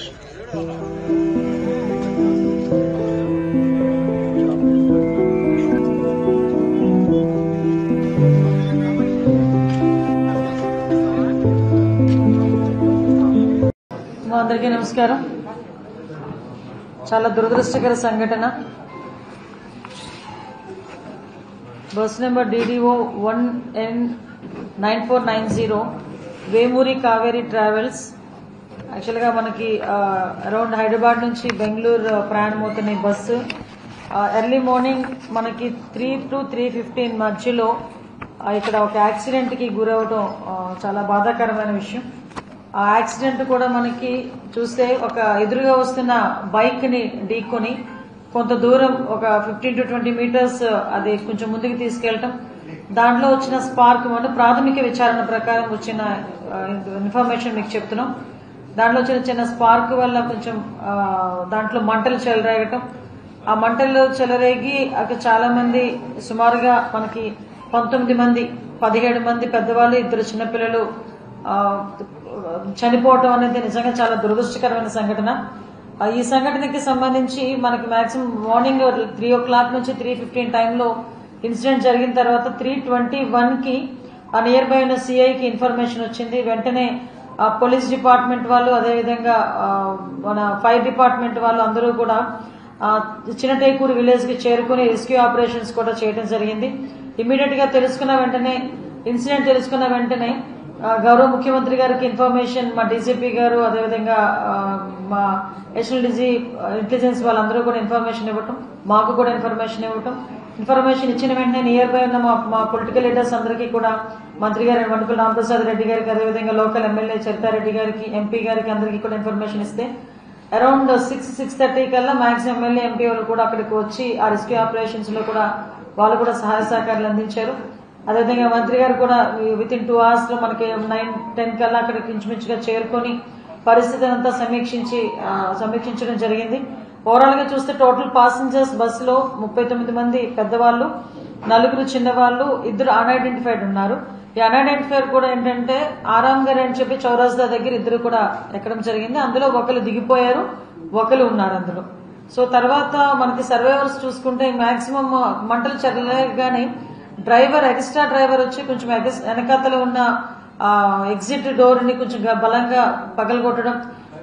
అందరికీ నమస్కారం. చాలా దురదృష్టకర సంఘటన. Bus number DDO 1N9490 Vemuri Kaveri travels. యాక్చువల్గా మనకి అరౌండ్ హైదరాబాద్ నుంచి బెంగళూరు ప్రయాణమవుతున్న బస్సు ఎర్లీ మార్నింగ్ మనకి 3 to 3:15 మధ్యలో ఇక్కడ ఒక యాక్సిడెంట్ కి గురవడం చాలా బాధాకరమైన విషయం. ఆ యాక్సిడెంట్ కూడా మనకి చూస్తే ఒక ఎదురుగా వస్తున్న బైక్ ని ఢీకొని కొంత దూరం ఒక 15 to 20 మీటర్స్ అది కొంచెం ముందుకు తీసుకెళ్లటం, దాంట్లో వచ్చిన స్పార్క్ ప్రాథమిక విచారణ ప్రకారం వచ్చిన ఇన్ఫర్మేషన్ మీకు చెప్తున్నాం. దాంట్లో చిన్న స్పార్క్ వల్ల కొంచెం దాంట్లో మంటలు చెలరేగటం, ఆ మంటలు చెలరేగి అక్కడ చాలా మంది సుమారుగా మనకి 19 మంది, 17 మంది పెద్దవాళ్ళు, 2 చిన్నపిల్లలు చనిపోవటం అనేది నిజంగా చాలా దురదృష్టకరమైన సంఘటన. ఈ సంఘటనకి సంబంధించి మనకి మాక్సిమం మార్నింగ్ 3 o'clock నుంచి 3:15 టైంలో ఇన్సిడెంట్ జరిగిన తర్వాత 3:21 కి ఆ నియర్ బై ఉన్న సిఐకి ఇన్ఫర్మేషన్ వచ్చింది. వెంటనే పోలీస్ డిపార్ట్మెంట్ వాళ్ళు, అదేవిధంగా మన ఫైర్ డిపార్ట్మెంట్ వాళ్ళు అందరూ కూడా చిన్నటేకూరు విలేజ్ కి చేరుకుని రెస్క్యూ ఆపరేషన్స్ కూడా చేయడం జరిగింది. ఇమీడియట్ గా ఇన్సిడెంట్ తెలుసుకున్న వెంటనే గౌరవ ముఖ్యమంత్రి గారికి ఇన్ఫర్మేషన్ మా డీజీపీ గారు, అదేవిధంగా మా నేషనల్ ఇంటెలిజెన్స్ వాళ్ళందరూ కూడా ఇన్ఫర్మేషన్ ఇవ్వటం, మాకు కూడా ఇన్ఫర్మేషన్ ఇచ్చిన వెంటనే నియర్ బై ఉన్న మా పొలిటికల్ లీడర్స్ అందరికీ కూడా మంత్రి గారు వణుకుల రామప్రసాద్ రెడ్డి గారికి, అదేవిధంగా లోకల్ ఎమ్మెల్యే చరితారెడ్డి గారికి, ఎంపీ గారికి అందరికీ కూడా ఇన్ఫర్మేషన్ ఇస్తే అరౌండ్ 6:30 కల్లా మాక్సిమం ఎమ్మెల్యే ఎంపీ వాళ్ళు కూడా అక్కడికి వచ్చి ఆ రెస్క్యూ ఆపరేషన్స్ లో కూడా వాళ్ళు కూడా సహాయ సహకారాలు అందించారు. అదేవిధంగా మంత్రి గారు కూడా వితిన్ 2 hours లో మనకి 9-10 కల్లా అక్కడికి ఇంచుమించుగా చేరుకొని పరిస్థితిని అంతా సమీక్షించడం జరిగింది. ఓవరాల్ గా చూస్తే టోటల్ పాసింజర్స్ బస్సులో 39 మంది పెద్దవాళ్ళు, 4 చిన్నవాళ్ళు, 2 అన్ఐడెంటిఫైడ్ ఉన్నారు. ఈ అన్ఐడెంటిఫైడ్ కూడా ఏంటంటే ఆరామ్ గారు అని చెప్పి చౌరాస్తా దగ్గర 2 కూడా ఎక్కడం జరిగింది. అందులో ఒకరు దిగిపోయారు, ఒకరు ఉన్నారు అందులో. సో తర్వాత మనకి సర్వైవర్స్ చూసుకుంటే మాక్సిమం మంటలు చెరలేగానే ఎక్స్ట్రా డ్రైవర్ వచ్చి కొంచెం వెనకాతలో ఉన్న ఎగ్జిట్ డోర్ ని కొంచెం బలంగా పగలగొట్టడం,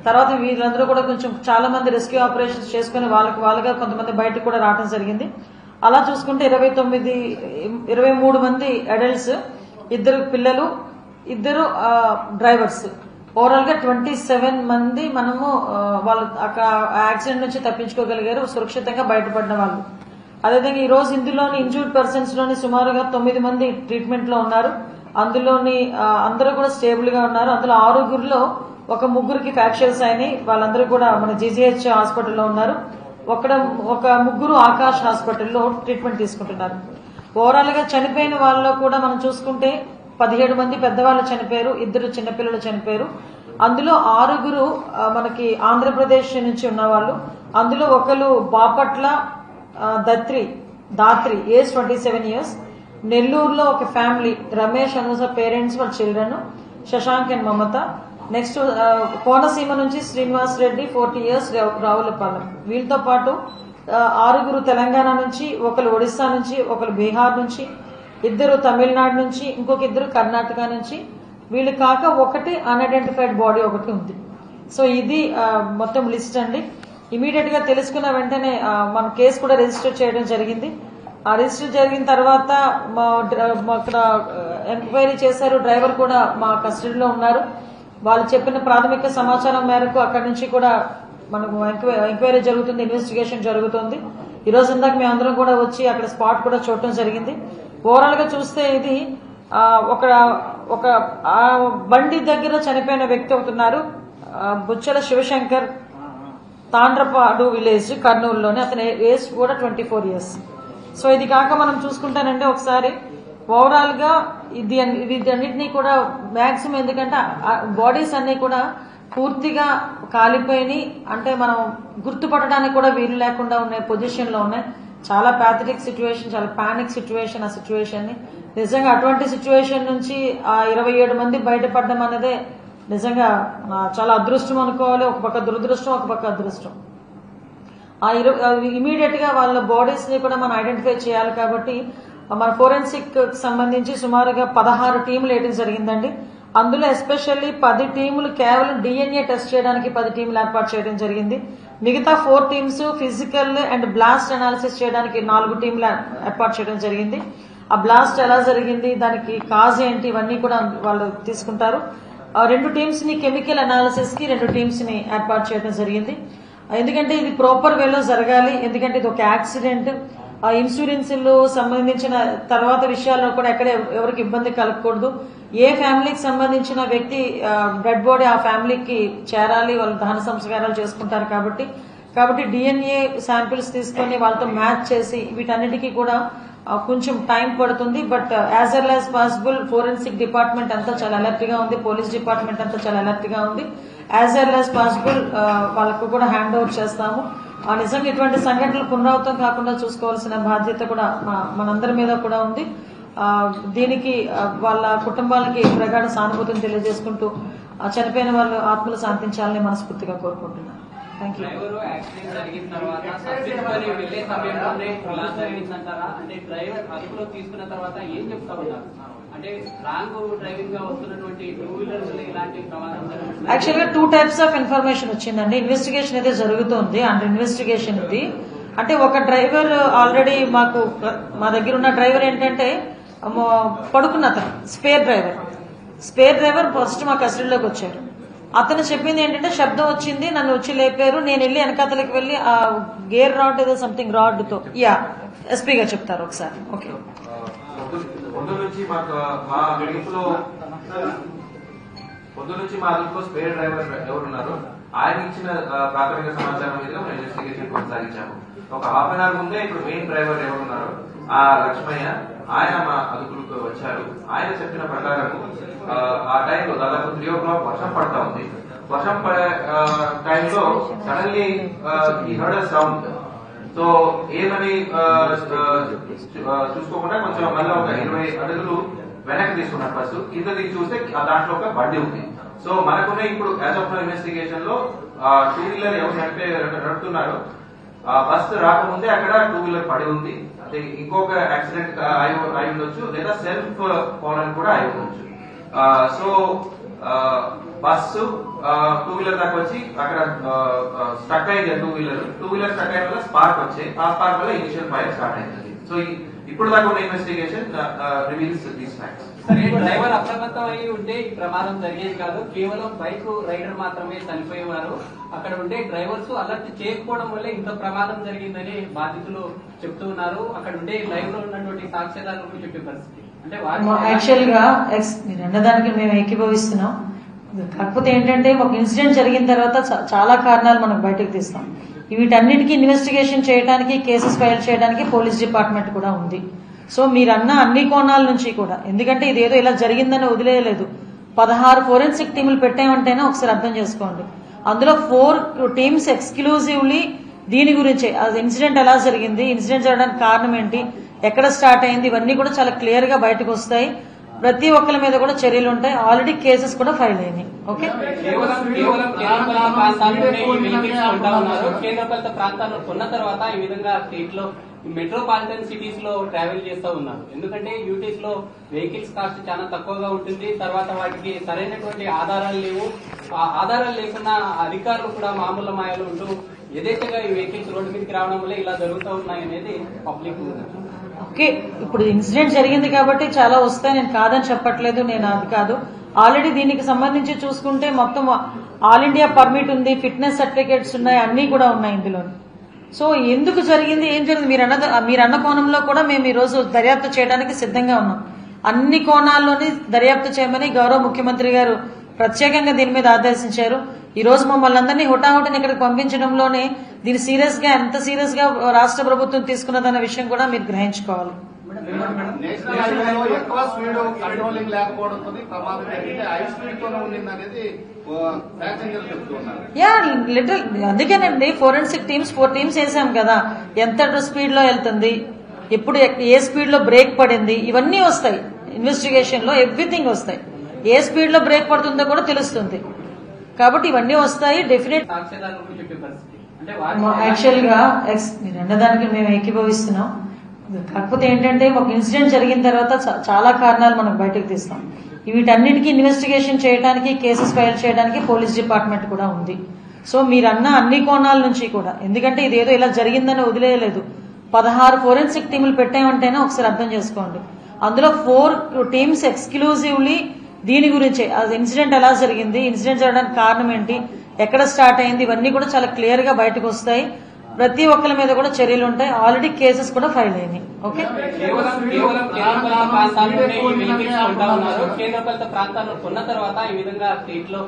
తర్వాత వీళ్ళందరూ కూడా కొంచెం చాలా మంది రెస్క్యూ ఆపరేషన్స్ చేసుకుని వాళ్ళగా కొంతమంది బయటకు కూడా రావడం జరిగింది. అలా చూసుకుంటే 23 మంది అడల్ట్స్, 2 పిల్లలు, 2 డ్రైవర్స్, ఓవరాల్ గా 27 మంది మనము వాళ్ళు అక్కడ యాక్సిడెంట్ నుంచి తప్పించుకోగలిగారు, సురక్షితంగా బయటపడిన వాళ్ళు. అదేవిధంగా ఈ రోజు ఇందులోని ఇంజూర్డ్ పర్సన్స్ లోని సుమారుగా 9 మంది ట్రీట్మెంట్ లో ఉన్నారు. అందులోని అందరూ కూడా స్టేబుల్ గా ఉన్నారు. అందులో 6గురిలో ఒక 3గురికి ఫ్రాక్చర్స్ అయినాయి. వాళ్ళందరూ కూడా మన GGH హాస్పిటల్లో ఉన్నారు. ఒక 3 ఆకాష్ హాస్పిటల్లో ట్రీట్మెంట్ తీసుకుంటున్నారు. ఓవరాల్ గా చనిపోయిన వాళ్ళలో కూడా మనం చూసుకుంటే 17 మంది పెద్దవాళ్ళు చనిపోయారు, 2 చిన్నపిల్లలు చనిపోయారు. అందులో 6గురు మనకి ఆంధ్రప్రదేశ్ నుంచి ఉన్నవాళ్ళు. అందులో ఒకరు బాపట్ల దాత్రి ఏజ్ 27 years, నెల్లూరులో ఒక ఫ్యామిలీ రమేష్ అనూస పేరెంట్స్, వాళ్ళ children Shashank and Mamata. Next Konaseema నుంచి శ్రీనివాస్ రెడ్డి 40 years, రావులపాలెం. వీళ్ళతో పాటు 6గురు తెలంగాణ నుంచి, ఒకరు ఒడిశా నుంచి, ఒకరు బీహార్ నుంచి, 2 తమిళనాడు నుంచి, ఇంకొక 2 కర్ణాటక నుంచి. వీళ్ళు కాక ఒకటి అన్ఐడెంటిఫైడ్ బాడీ ఒకటి ఉంది. సో ఇది మొత్తం లిస్ట్ అండి. ఇమీడియట్ గా తెలుసుకున్న వెంటనే మన కేసు కూడా రిజిస్టర్ చేయడం జరిగింది. ఆ రిజిస్టర్ జరిగిన తర్వాత అక్కడ ఎంక్వైరీ చేశారు. డ్రైవర్ కూడా మా కస్టడీలో ఉన్నారు. వాళ్ళు చెప్పిన ప్రాథమిక సమాచారం మేరకు అక్కడి నుంచి కూడా మనకు ఎంక్వైరీ జరుగుతుంది, ఇన్వెస్టిగేషన్ జరుగుతుంది. ఈ రోజు ఇందాక మేమందరం కూడా వచ్చి అక్కడ స్పాట్ కూడా చూడటం జరిగింది. ఓవరాల్ గా చూస్తే ఇది ఒక బండి దగ్గర చనిపోయిన వ్యక్తి అవుతున్నారు, బుచ్చల శివశంకర్, తాండ్రపాడు విలేజ్, కర్నూలులోని. అతని ఏజ్ కూడా 24 years. సో ఇది కాక మనం చూసుకుంటానంటే ఒకసారి ఓవరాల్ గా వీటన్నిటినీ కూడా మాక్సిమం, ఎందుకంటే బాడీస్ అన్ని కూడా పూర్తిగా కాలిపోయి, అంటే మనం గుర్తుపట్టడానికి కూడా వీలు లేకుండా ఉన్న పొజిషన్ లో ఉన్నాయి. చాలా ప్యాథటిక్ సిచ్యువేషన్, చాలా పానిక్ సిచ్యువేషన్. ఆ సిచ్యువేషన్ ని నిజంగా అటువంటి సిచ్యువేషన్ నుంచి ఆ 27 మంది బయటపడడం అనేదే నిజంగా చాలా అదృష్టం అనుకోవాలి. ఒక పక్క దురదృష్టం, ఒక పక్క అదృష్టం. ఇమీడియట్ గా వాళ్ళ బాడీస్ ని కూడా మనం ఐడెంటిఫై చేయాలి. కాబట్టి మన ఫోరెన్సిక్ సంబంధించి సుమారుగా 16 టీములు వేయడం జరిగిందండి. అందులో ఎస్పెషల్లీ 10 టీములు కేవలం డిఎన్ఏ టెస్ట్ చేయడానికి 10 టీములు ఏర్పాటు చేయడం జరిగింది. మిగతా 4 teams physical and blast analysis చేయడానికి 4 టీములు ఏర్పాటు చేయడం జరిగింది. ఆ బ్లాస్ట్ ఎలా జరిగింది, దానికి కాజ్ ఏంటి, ఇవన్నీ కూడా వాళ్ళు తీసుకుంటారు. 2 టీమ్స్ ని కెమికల్ అనాలిసిస్ కి 2 టీమ్స్ ని ఏర్పాటు చేయడం జరిగింది. ఎందుకంటే ఇది ప్రాపర్ వేలో జరగాలి. ఎందుకంటే ఇది ఒక యాక్సిడెంట్. ఇన్సూరెన్స్ సంబంధించిన తర్వాత విషయాల్లో కూడా ఎక్కడ ఎవరికి ఇబ్బంది కలగకూడదు. ఏ ఫ్యామిలీకి సంబంధించిన వ్యక్తి డెడ్ బాడీ ఆ ఫ్యామిలీకి చేరాలి, వాళ్ళు దహన సంస్కారాలు చేసుకుంటారు. కాబట్టి డిఎన్ఏ శాంపిల్స్ తీసుకొని వాళ్ళతో మ్యాచ్ చేసి వీటన్నిటికీ కూడా కొంచెం టైం పడుతుంది. But as early as possible forensic department అంతా చాలా అలర్ట్ గా ఉంది, పోలీస్ డిపార్ట్మెంట్ అంతా చాలా అలర్ట్ గా ఉంది. యాజ్ ఎర్లీ యాజ్ పాసిబుల్ వాళ్ళకు కూడా హ్యాండ్ ఓవర్ చేస్తాము. నిజంగా ఇటువంటి సంఘటనలు పునరావృతం కాకుండా చూసుకోవాల్సిన బాధ్యత కూడా మనందరి మీద కూడా ఉంది. దీనికి వాళ్ళ కుటుంబాలకి ప్రగాఢ సానుభూతిని తెలియజేసుకుంటూ చనిపోయిన వాళ్ళు ఆత్మలు శాంతించాలని మనస్ఫూర్తిగా కోరుకుంటున్నాను. Thank you. యాక్సిడెంట్ జరిగిన తర్వాత సబ్సిడీ వెళ్లే సమయంలోనే ఇలా జరిగిందంటారా? అంటే డ్రైవర్ అదుపులో తీసుకున్న తర్వాత ఏం చెప్తా ఉన్నారు? అంటే రాంగ్ డ్రైవింగ్ గా వస్తున్నటువంటి 2 వీలర్స్ ఇలాంటి ప్రమాదం జరుగుతుంది. యాక్చువల్ గా 2 టైప్స్ ఆఫ్ ఇన్ఫర్మేషన్ వచ్చిందండి. ఇన్వెస్టిగేషన్ అయితే జరుగుతోంది. అండర్ ఇన్వెస్టిగేషన్ ఇది. అంటే ఒక డ్రైవర్ ఆల్రెడీ మా దగ్గర ఉన్న డ్రైవర్ ఏంటంటే పడుకున్న అతను స్పేర్ డ్రైవర్ ఫస్ట్ మా కస్టడీలోకి వచ్చారు. అతను చెప్పింది ఏంటంటే శబ్దం వచ్చింది, నన్ను వచ్చి లేపారు, నేను వెళ్ళి వెనకాతలకి వెళ్ళి ఆ గేర్ రాడ్ ఏదో సంథింగ్ రాడ్ తో ఎస్పీ గారు చెప్తారు ఒకసారి. ఓకే. పొద్దు నుంచి మా అదుపులో స్పేర్ డ్రైవర్ ఎవరున్నారు ఆయన ఇచ్చిన ప్రాథమిక సమాచారం మీద మేము ఇన్వెస్టిగేషన్ కొనసాగించాము. ఒక హాఫ్ అన్ అవర్ ముందే ఇప్పుడు మెయిన్ డ్రైవర్ ఎవరున్నారు ఆ లక్ష్మయ్య ఆయన మా అదుపులకు వచ్చారు. ఆయన చెప్పిన ప్రకారం ఆ టైంలో దాదాపు 3 o'clock వర్షం పడతా ఉంది. వర్షం పడే టైంలో సడన్లీ ఈ హర్డ్ సౌండ్. సో ఏమని చూసుకోకుండా కొంచెం మళ్ళీ ఒక 20 అడుగులు వెనక్కి తీసుకున్నారు. ఫస్ట్ కింద దిగి చూస్తే దాంట్లో ఒక బండి ఉంది. సో మనకున్న ఇప్పుడు యాజ్ ఆఫ్ ఇన్వెస్టిగేషన్ లో 2 వీలర్ ఎవరు నడుపుతున్నారు బస్ రాకముందే అక్కడ 2 వీలర్ పడి ఉంది. అదే ఇంకొక యాక్సిడెంట్ అయి ఉండొచ్చు, లేదా సెల్ఫ్ ఫాలన్ కూడా అయి ఉండొచ్చు. సో బస్సు 2 వీలర్ దాకా వచ్చి అక్కడ స్టక్ అయింది. 2 వీలర్ స్టక్ అయిన వల్ల స్పార్క్ వచ్చాయి. ఆ స్పార్క్ వల్ల ఇనిషియల్ ఫైర్ స్టార్ట్ అయింది. సో ఇప్పుడు దాకా ఉన్న investigation reveals these facts. Driver అప్రమత్తం అయి ఉంటే ఈ ప్రమాదం జరిగేది కాదు. కేవలం బైక్ రైడర్ మాత్రమే చనిపోయేవారు. అక్కడ ఉండే డ్రైవర్స్ అలర్ట్ చేయకపోవడం వల్ల ఇంత ప్రమాదం జరిగిందని బాధితులు చెప్తూ ఉన్నారు. అక్కడ ఉండే లైవ్ లో ఉన్నటువంటి సాక్ష్యాధారాలు చెప్పే పరిస్థితి. అంటే యాక్చువల్ గా మీరు అన్నదానికి మేము ఏకీభవిస్తున్నాం. కాకపోతే ఏంటంటే ఒక ఇన్సిడెంట్ జరిగిన తర్వాత చాలా కారణాలు మనం బయటకు తీస్తాం. వీటన్నిటికీ ఇన్వెస్టిగేషన్ చేయడానికి, కేసెస్ ఫైల్ చేయడానికి పోలీస్ డిపార్ట్మెంట్ కూడా ఉంది. సో మీరన్న అన్ని కోణాల నుంచి కూడా, ఎందుకంటే ఇదేదో ఇలా జరిగిందని వదిలేయలేదు. 16 ఫోరెన్సిక్ టీములు పెట్టామంటేనే ఒకసారి అర్థం చేసుకోండి. అందులో 4 టీమ్స్ ఎక్స్క్లూజివ్లీ దీని గురించే, ఇన్సిడెంట్ ఎలా జరిగింది, ఇన్సిడెంట్ జరగడానికి కారణం ఏంటి, ఎక్కడ స్టార్ట్ అయింది, ఇవన్నీ కూడా చాలా క్లియర్ గా బయటకు వస్తాయి. ప్రతి ఒక్కరి మీద కూడా చర్యలు ఉంటాయి. ఆల్రెడీ కేసెస్ కూడా ఫైల్ అయినాయి. ఓకే. కేంద్రపాలిత ప్రాంతాల్లో కొన్న తర్వాత ఈ విధంగా స్టేట్ లో మెట్రోపాలిటన్ సిటీస్ లో ట్రావెల్ చేస్తూ ఉన్నారు. ఎందుకంటే యూటీస్ లో వెహికల్స్ కాస్ట్ చాలా తక్కువగా ఉంటుంది. తర్వాత వాటికి సరైనటువంటి ఆధారాలు లేవు. ఆ ఆధారాలు లేకున్నా అధికారులు కూడా మామూలు మాయలు ఉంటూ యథేచ్ఛగా ఈ వెహికల్స్ రోడ్డు మీదకి రావడం వల్ల ఇలా జరుగుతూ ఉన్నాయి అనేది పబ్లిక్. ఓకే, ఇప్పుడు ఇన్సిడెంట్ జరిగింది కాబట్టి చాలా వస్తాయి, నేను కాదని చెప్పట్లేదు, నేను అది కాదు. ఆల్రెడీ దీనికి సంబంధించి చూసుకుంటే మొత్తం ఆల్ ఇండియా పర్మిట్ ఉంది, ఫిట్నెస్ సర్టిఫికేట్స్ ఉన్నాయి, అన్ని కూడా ఉన్నాయి ఇందులో. సో ఎందుకు జరిగింది, ఏం జరిగింది, మీరన్న కోణంలో కూడా మేము ఈ రోజు దర్యాప్తు చేయడానికి సిద్ధంగా ఉన్నాం. అన్ని కోణాల్లోని దర్యాప్తు చేయమని గౌరవ ముఖ్యమంత్రి గారు ప్రత్యేకంగా దీని మీద ఆదేశించారు. ఈ రోజు మమ్మల్ని అందరినీ హుటాహుటిని ఇక్కడికి పంపించడంలోనే దీని సీరియస్ గా, ఎంత సీరియస్ గా రాష్ట్ర ప్రభుత్వం తీసుకున్నదన్న విషయం కూడా మీరు గ్రహించుకోవాలి. లిటిల్ అందుకేనండి ఫోరెన్సిక్ టీమ్స్ 4 టీమ్స్ వేసాం కదా. ఎంత స్పీడ్ లో వెళ్తుంది, ఎప్పుడు ఏ స్పీడ్ లో బ్రేక్ పడింది, ఇవన్నీ వస్తాయి ఇన్వెస్టిగేషన్ లో, ఎవ్రీథింగ్ వస్తాయి. ఏ స్పీడ్ లో బ్రేక్ పడుతుందో కూడా తెలుస్తుంది. కాబట్టి ఇవన్నీ వస్తాయి డెఫినెట్. సాక్ష్యదారులకు చెప్పే పరిస్థితి అంటే యాక్చువల్ గా మీరు అన్నదానికి మేము ఏకీభవిస్తున్నాం. కాకపోతే ఏంటంటే ఒక ఇన్సిడెంట్ జరిగిన తర్వాత చాలా కారణాలు మనం బయటకు తీస్తాం. వీటన్నిటికీ ఇన్వెస్టిగేషన్ చేయడానికి, కేసెస్ ఫైల్ చేయడానికి పోలీస్ డిపార్ట్మెంట్ కూడా ఉంది. సో మీరన్న అన్ని కోణాల నుంచి కూడా, ఎందుకంటే ఇదేదో ఇలా జరిగిందని వదిలేయలేదు. 16 ఫోరెన్సిక్ టీములు పెట్టామంటేనే ఒకసారి అర్థం చేసుకోండి. అందులో 4 టీమ్స్ ఎక్స్క్లూజివ్లీ దీని గురించే, ఇన్సిడెంట్ ఎలా జరిగింది, ఇన్సిడెంట్ జరగడానికి కారణం ఏంటి, ఎక్కడ స్టార్ట్ అయింది, ఇవన్నీ కూడా చాలా క్లియర్ గా బయటకు వస్తాయి. ప్రతి ఒక్కరి మీద కూడా చర్యలు ఉంటాయి. ఆల్రెడీ కేసెస్ కూడా ఫైల్ అయినాయి. ఓకే, కేంద్రపాలిత ప్రాంతాల్లో కొన్న తర్వాత ఈ విధంగా స్టేట్ లో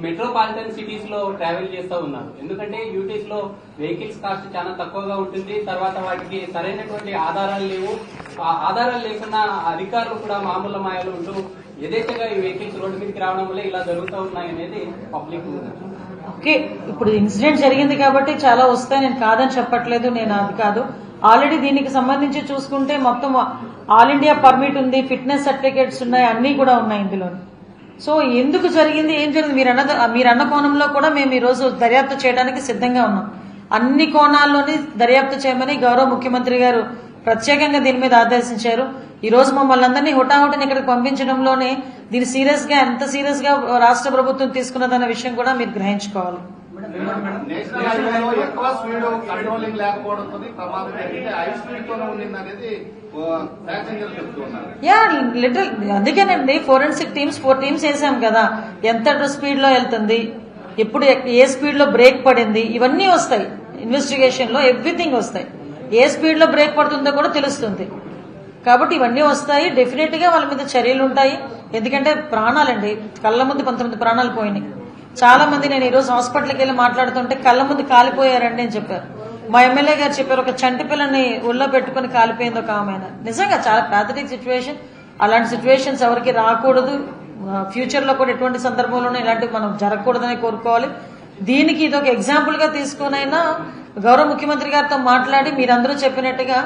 మెట్రోపాలిటన్ సిటీస్ లో ట్రావెల్ చేస్తూ ఉన్నారు. ఎందుకంటే యూటీస్ లో వెహికల్స్ కాస్ట్ చాలా తక్కువగా ఉంటుంది. తర్వాత వాటికి సరైనటువంటి ఆధారాలు లేవు. ఆ ఆధారాలు లేకుండా అధికారులు కూడా మామూలు మాయలు ఉంటూ యథేచ్ఛగా ఈ వెహికల్స్ రోడ్డు మీదకి రావడం వల్ల ఇలా జరుగుతూ ఉన్నాయనేది పబ్లిక్. ఓకే, ఇప్పుడు ఇన్సిడెంట్ జరిగింది కాబట్టి చాలా వస్తాయి, నేను కాదని చెప్పట్లేదు, నేను అది కాదు. ఆల్రెడీ దీనికి సంబంధించి చూసుకుంటే మొత్తం ఆల్ ఇండియా పర్మిట్ ఉంది, ఫిట్నెస్ సర్టిఫికేట్స్ ఉన్నాయి, అన్ని కూడా ఉన్నాయి ఇందులో. సో ఎందుకు జరిగింది, ఏం జరిగింది, మీరన్న కోణంలో కూడా మేము ఈ రోజు దర్యాప్తు చేయడానికి సిద్ధంగా ఉన్నాం. అన్ని కోణాల్లోని దర్యాప్తు చేయమని గౌరవ ముఖ్యమంత్రి గారు ప్రత్యేకంగా దీని మీద ఆదేశించారు. ఈ రోజు మమ్మల్ని అందరినీ హుటాహుటిని ఇక్కడికి పంపించడంలోనే దీన్ని సీరియస్ గా, ఎంత సీరియస్ గా రాష్ట్ర ప్రభుత్వం తీసుకున్నదన్న విషయం కూడా మీరు గ్రహించుకోవాలి. ఎక్కువ స్పీడ్ కంట్రోలింగ్ లేకపోవడంతో ప్రమాదం జరిగితే హై స్పీడ్ తోనే ఉండింది అనేది ప్యాసింజర్లు చెప్తున్నారు. లిటిల్ అందుకేనండి ఫోరెన్సిక్ టీమ్స్ 4 టీమ్స్ వేసాం కదా, ఎంత స్పీడ్ లో వెళ్తుంది, ఎప్పుడు ఏ స్పీడ్ లో బ్రేక్ పడింది, ఇవన్నీ వస్తాయి. ఇన్వెస్టిగేషన్ లో ఎవ్రీథింగ్ వస్తాయి. ఏ స్పీడ్ లో బ్రేక్ పడుతుందో కూడా తెలుస్తుంది. కాబట్టి ఇవన్నీ వస్తాయి. డెఫినెట్ గా వాళ్ళ మీద చర్యలు ఉంటాయి. ఎందుకంటే ప్రాణాలండి, కళ్ళ ముందు 19 ప్రాణాలు పోయినాయి. చాలా మంది, నేను ఈ రోజు హాస్పిటల్కి వెళ్ళి మాట్లాడుతుంటే కళ్ళ ముందు కాలిపోయారండి అని చెప్పారు. మా ఎమ్మెల్యే గారు చెప్పారు, ఒక చంటి పిల్లని ఒళ్ళో పెట్టుకుని కాలిపోయింది ఒక ఆమె. నిజంగా చాలా ప్యాథటిక్ సిచ్యువేషన్. అలాంటి సిచ్యువేషన్స్ ఎవరికి రాకూడదు. ఫ్యూచర్ లో కూడా ఎటువంటి సందర్భంలోనూ ఇలాంటివి మనం జరగకూడదని కోరుకోవాలి. దీనికి ఇది ఒక ఎగ్జాంపుల్ గా తీసుకునైనా గౌరవ ముఖ్యమంత్రి గారితో మాట్లాడి మీరందరూ చెప్పినట్టుగా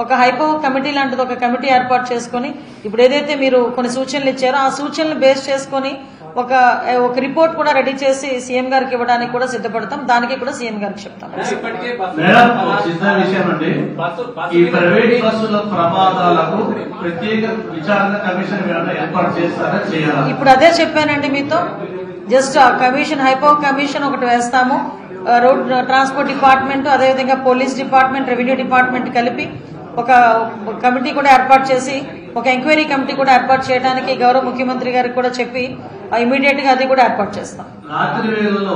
ఒక హైపో కమిటీ లాంటిది ఒక కమిటీ ఏర్పాటు చేసుకుని, ఇప్పుడు ఏదైతే మీరు కొన్ని సూచనలు ఇచ్చారో ఆ సూచనలు బేస్ చేసుకుని ఒక రిపోర్ట్ కూడా రెడీ చేసి సీఎం గారికి ఇవ్వడానికి కూడా సిద్ధపడతాం. దానికి కూడా సీఎం గారికి చెప్తాం. చిన్న విషయం అండి, ఈ ప్రైవేట్ బస్సుల ప్రమాదాలకు ప్రత్యేక విచారణ కమిషన్ ఏర్పాటు చేస్తారా, చేయాలా? ఇప్పుడు అదే చెప్పానండి మీతో. జస్ట్ కమిషన్, హైపో కమిషన్ ఒకటి వేస్తాము. రోడ్ ట్రాన్స్పోర్ట్ డిపార్ట్మెంట్, అదేవిధంగా పోలీస్ డిపార్ట్మెంట్, రెవెన్యూ డిపార్ట్మెంట్ కలిపి ఒక కమిటీ కూడా ఏర్పాటు చేసి, ఒక ఎంక్వైరీ కమిటీ కూడా ఏర్పాటు చేయడానికి గౌరవ ముఖ్యమంత్రి గారికి కూడా చెప్పి ఇమీడియట్ గా అది కూడా ఏర్పాటు చేస్తాం. రాత్రి వేళల్లో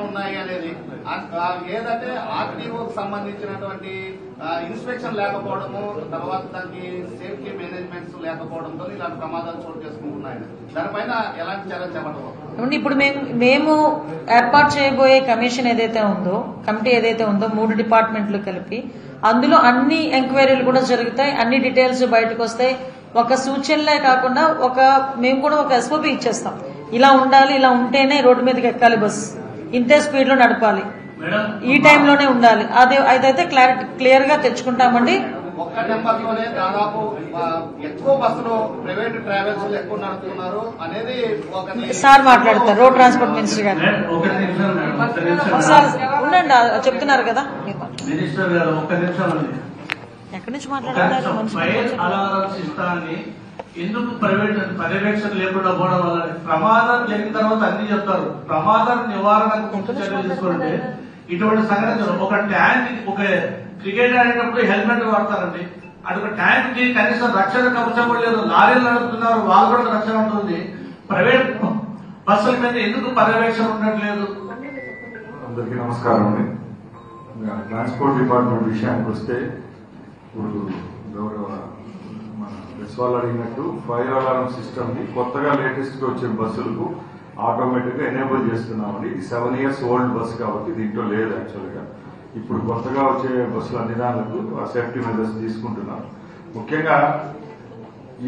ఉన్నాయి అనేది ఏదంటే ఆర్టీఓకి సంబంధించినటువంటి ఇన్స్పెక్షన్ లేకపోవడము, తర్వాత దానికి సేఫ్టీ మేనేజ్మెంట్స్ లేకపోవడంతో ఇలాంటి ప్రమాదాలు చోటు చేసుకుంటున్నాయి. దానిపైన ఎలాంటి చర్యలు చేపట్టవచ్చు? ఇప్పుడు మేము ఏర్పాటు చేయబోయే కమిషన్ ఏదైతే ఉందో, కమిటీ ఏదైతే ఉందో 3 డిపార్ట్మెంట్లు కలిపి, అందులో అన్ని ఎంక్వైరీలు కూడా జరుగుతాయి, అన్ని డీటెయిల్స్ బయటకు వస్తాయి. ఒక సూచనలే కాకుండా మేము కూడా ఒక ఎస్ఓపి ఇచ్చేస్తాం. ఇలా ఉండాలి, ఇలా ఉంటేనే రోడ్డు మీదకి ఎక్కాలి, బస్ ఇంతే స్పీడ్ లో నడపాలి, ఈ టైంలోనే ఉండాలి. అదైతే క్లియర్ గా తెచ్చుకుంటామండి. ఒక్క నెంబర్లోనే దాదాపు ఎక్కువ బస్సులు ప్రైవేట్ ట్రావెల్స్ ఎక్కువ నడుపుతున్నారు అనేది సార్ మాట్లాడతారు, రోడ్ ట్రాన్స్పోర్ట్ మినిస్టర్ గారు. ఒకసారి ఉండండి, చెప్తున్నారు కదా మినిస్టర్ గారు. ఒక్క నిమిషం అండి, ఎక్కడి నుంచి మాట్లాడుతున్నారు? ఫైర్ అలారం సిస్టాన్ని ఎందుకు పర్యవేక్షణ లేకుండా పోవడం వల్ల ప్రమాదం జరిగిన తర్వాత అన్ని చెప్తారు. ప్రమాదం నివారణకు కొంచెం చర్యలు తీసుకుంటే ఇటువంటి సంఘటనలు, ఒక ట్యాంక్, ఒక క్రికెట్ ఆడేటప్పుడు హెల్మెట్ వాడతారండి, అటు ట్యాంక్ కి కనీసం రక్షణ కవచం కూడా లేదు. లారీలు నడుపుతున్నారు, వాళ్ళు కూడా రక్షణ ఉంటుంది. ప్రైవేట్ బస్సుల మీద ఎందుకు పర్యవేక్షణ ఉండట్లేదు? అందరికీ నమస్కారం అండి. ట్రాన్స్పోర్ట్ డిపార్ట్మెంట్ విషయానికి వస్తే, ఇప్పుడు గౌరవ మన ప్రెస్ వాళ్ళు అడిగినట్టు ఫైర్ అలారం సిస్టమ్ ని కొత్తగా లేటెస్ట్ గా వచ్చే బస్సులకు ఆటోమేటిక్ గా ఎనేబుల్ చేస్తున్నామండి. ఇది 7 years ఓల్డ్ బస్ కాబట్టి దీంట్లో లేదు. యాక్చువల్ గా ఇప్పుడు కొత్తగా వచ్చే బస్సులు అన్ని దానికి సేఫ్టీ మెజర్స్ తీసుకుంటున్నాం. ముఖ్యంగా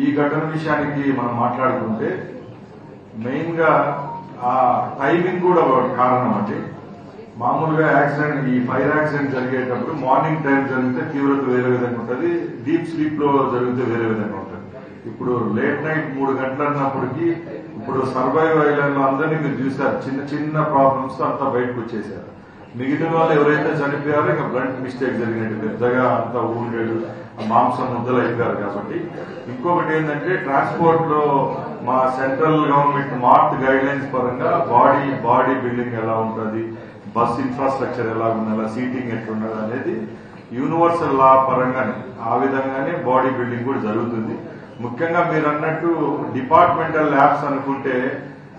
ఈ ఘటన విషయానికి మనం మాట్లాడుకుంటే మెయిన్ గా ఆ టైమింగ్ కూడా కారణం అండి. మామూలుగా యాక్సిడెంట్ ఈ ఫైర్ యాక్సిడెంట్ జరిగేటప్పుడు మార్నింగ్ టైం జరిగితే తీవ్రత వేరే విధంగా ఉంటుంది, డీప్ స్లీప్ లో జరిగితే వేరే విధంగా ఉంటుంది. ఇప్పుడు లేట్ నైట్ 3 గంటలు అన్నప్పటికీ ఇప్పుడు సర్వైవ్ అయ్యేలో అందరినీ మీరు చూశారు, చిన్న చిన్న ప్రాబ్లమ్స్ తో అంతా బయటకు వచ్చేసారు. మిగిలిన వాళ్ళు ఎవరైతే చనిపోయారో ఇంకా బ్లంట్ మిస్టేక్ జరిగినట్టు పెద్దగా అంతా ఊండేడు మాంసం ముద్దలు అయిపోయారు. కాబట్టి ఇంకొకటి ఏంటంటే ట్రాన్స్పోర్ట్ లో మా central government mart guide lines పరంగా బాడీ బిల్డింగ్ ఎలా ఉంటుంది, బస్ ఇన్ఫ్రాస్ట్రక్చర్ ఎలా ఉండాలి, సీటింగ్ ఎట్లుండాలి అనేది యూనివర్సల్ లా పరంగానే ఆ విధంగానే బాడీ బిల్డింగ్ కూడా జరుగుతుంది. ముఖ్యంగా మీరు అన్నట్టు డిపార్ట్మెంటల్ ల్యాబ్స్ అనుకుంటే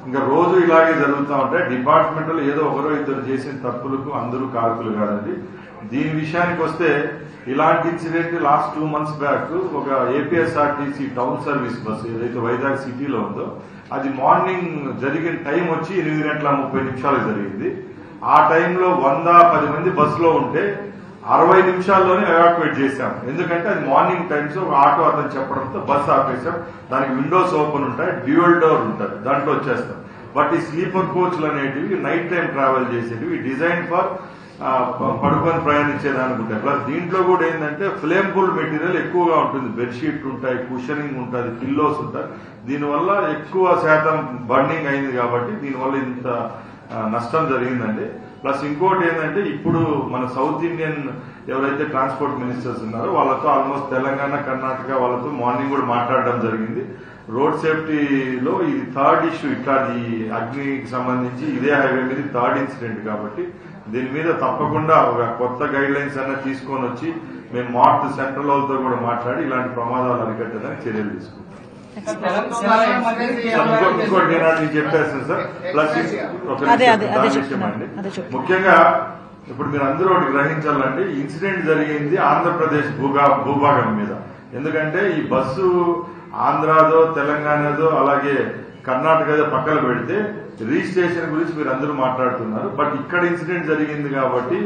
ఇంకా రోజు ఇలాగే జరుగుతూ ఉంటాయి. డిపార్ట్మెంటల్ ఏదో ఒకరో ఇద్దరు చేసిన తప్పులకు అందరూ కారకులు కాదండి. దీని విషయానికి వస్తే ఇలాంటి ఇన్సిడెంట్ లాస్ట్ 2 months బ్యాక్ ఒక ఏపీఎస్ఆర్టీసీ టౌన్ సర్వీస్ బస్సు ఏదైతే వైజాగ్ సిటీలో ఉందో అది మార్నింగ్ జరిగిన టైం వచ్చి 8:30 జరిగింది. ఆ టైంలో 110 మంది బస్సులో ఉంటే 60 నిమిషాల్లోనే ఎవాక్యువేట్ చేశాం. ఎందుకంటే అది మార్నింగ్ టైమ్స్ ఒక ఆటో అతను చెప్పడంతో బస్సు ఆపేశాం. దానికి విండోస్ ఓపెన్ ఉంటాయి, డ్యూయల్ డోర్ ఉంటుంది, దాంట్లో వచ్చేస్తాం. బట్ ఈ స్లీపర్ కోచ్లు అనేటివి నైట్ టైం ట్రావెల్ చేసేటివి డిజైన్ ఫర్ పడుకొని ప్రయాణించేదానికి ఉంటాయి. ప్లస్ దీంట్లో కూడా ఏంటంటే ఫ్లేమబుల్ మెటీరియల్ ఎక్కువగా ఉంటుంది, బెడ్షీట్ ఉంటాయి, కుషనింగ్ ఉంటుంది, పిల్లోస్ ఉంటాయి. దీనివల్ల ఎక్కువ శాతం బర్నింగ్ అయింది కాబట్టి దీనివల్ల ఇంత నష్టం జరిగిందండి. ప్లస్ ఇంకోటి ఏంటంటే ఇప్పుడు మన సౌత్ ఇండియన్ ఎవరైతే ట్రాన్స్పోర్ట్ మినిస్టర్స్ ఉన్నారో వాళ్ళతో ఆల్మోస్ట్ తెలంగాణ, కర్ణాటక వాళ్ళతో మార్నింగ్ కూడా మాట్లాడడం జరిగింది. రోడ్ సేఫ్టీలో ఇది 3rd ఇష్యూ, ఇట్లా ఈ అగ్నికి సంబంధించి ఇదే హైవే మీద 3rd ఇన్సిడెంట్ కాబట్టి దీని మీద తప్పకుండా ఒక కొత్త గైడ్ లైన్స్ అన్న తీసుకొని వచ్చి మేము మార్ట్ సెంట్రల్ వాళ్ళతో కూడా మాట్లాడి ఇలాంటి ప్రమాదాలు అరికట్టడానికి చర్యలు తీసుకుంటాం. ఇంకోటి నేను చెప్పేస్తాను సార్. ప్లస్ ముఖ్యంగా ఇప్పుడు మీరు అందరూ ఒకటి గ్రహించాలంటే ఇన్సిడెంట్ జరిగింది ఆంధ్రప్రదేశ్ భూభాగం మీద. ఎందుకంటే ఈ బస్సు ఆంధ్రాదో తెలంగాణదో అలాగే కర్ణాటకదో పక్కన పెడితే రిజిస్ట్రేషన్ గురించి మీరు అందరూ మాట్లాడుతున్నారు. బట్ ఇక్కడ ఇన్సిడెంట్ జరిగింది కాబట్టి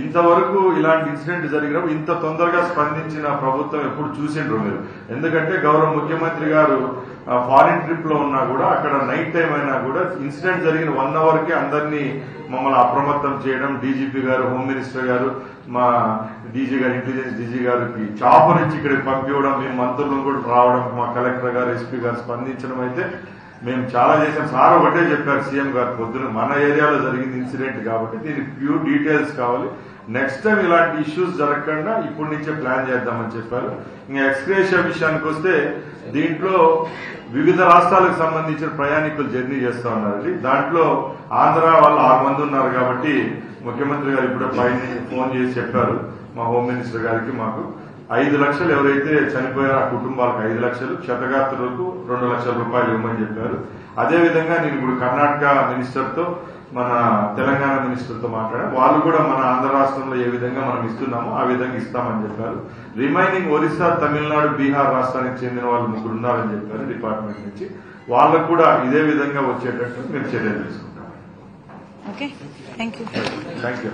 ఇంతవరకు ఇలాంటి ఇన్సిడెంట్ జరిగినప్పుడు ఇంత తొందరగా స్పందించిన ప్రభుత్వం ఎప్పుడు చూసిండ్రు మీరు. ఎందుకంటే గౌరవ ముఖ్యమంత్రి గారు ఫారిన్ ట్రిప్ లో ఉన్నా కూడా అక్కడ నైట్ టైం అయినా కూడా ఇన్సిడెంట్ జరిగిన 1 hourకి అందరినీ మమ్మల్ని అప్రమత్తం చేయడం, డీజీపీ గారు, హోమ్ మినిస్టర్ గారు, మా డీజీ గారు, ఇంటెలిజెన్స్ డీజీ గారికి చాపర్ ఇచ్చి ఇక్కడికి పంపించడం, మేము మంత్రులను కూడా రావడం, మా కలెక్టర్ గారు, ఎస్పీ గారు స్పందించడం అయితే మేము చాలా చేసాం. సార్ ఒకటే చెప్పారు సీఎం గారు పొద్దున, మన ఏరియాలో జరిగింది ఇన్సిడెంట్ కాబట్టి దీనికి ప్యూర్ డీటెయిల్స్ కావాలి, నెక్స్ట్ టైం ఇలాంటి ఇష్యూస్ జరగకుండా ఇప్పటి నుంచే ప్లాన్ చేద్దామని చెప్పారు. ఇంకా ఎక్స్గ్రేషియా విషయానికి వస్తే దీంట్లో వివిధ రాష్ట్రాలకు సంబంధించిన ప్రయాణికులు జర్నీ చేస్తా ఉన్నారు. దాంట్లో ఆంధ్ర వాళ్ళు 6 మంది ఉన్నారు కాబట్టి ముఖ్యమంత్రి గారు ఇప్పుడే పైన ఫోన్ చేసి చెప్పారు మా హోమ్ మినిస్టర్ గారికి, మాకు 5 లక్షలు ఎవరైతే చనిపోయారో ఆ కుటుంబాలకు 5 లక్షలు, క్షతగాత్రులకు 2 లక్షల రూపాయలు ఇవ్వమని చెప్పారు. అదేవిధంగా నేను ఇప్పుడు కర్ణాటక మినిస్టర్ తో మన తెలంగాణ మినిస్టర్ తో మాట్లాడాం. వాళ్ళు కూడా మన ఆంధ్ర రాష్ట్రంలో ఏ విధంగా మనం ఇస్తున్నామో ఆ విధంగా ఇస్తామని చెప్పారు. రిమైనింగ్ ఒరిస్సా, తమిళనాడు, బీహార్ రాష్ట్రానికి చెందిన వాళ్ళు 3 ఉన్నారని చెప్పారు డిపార్ట్మెంట్ నుంచి. వాళ్ళకు కూడా ఇదే విధంగా వచ్చేటట్టు మేము చర్యలు తీసుకుంటాం. Okay, thank you.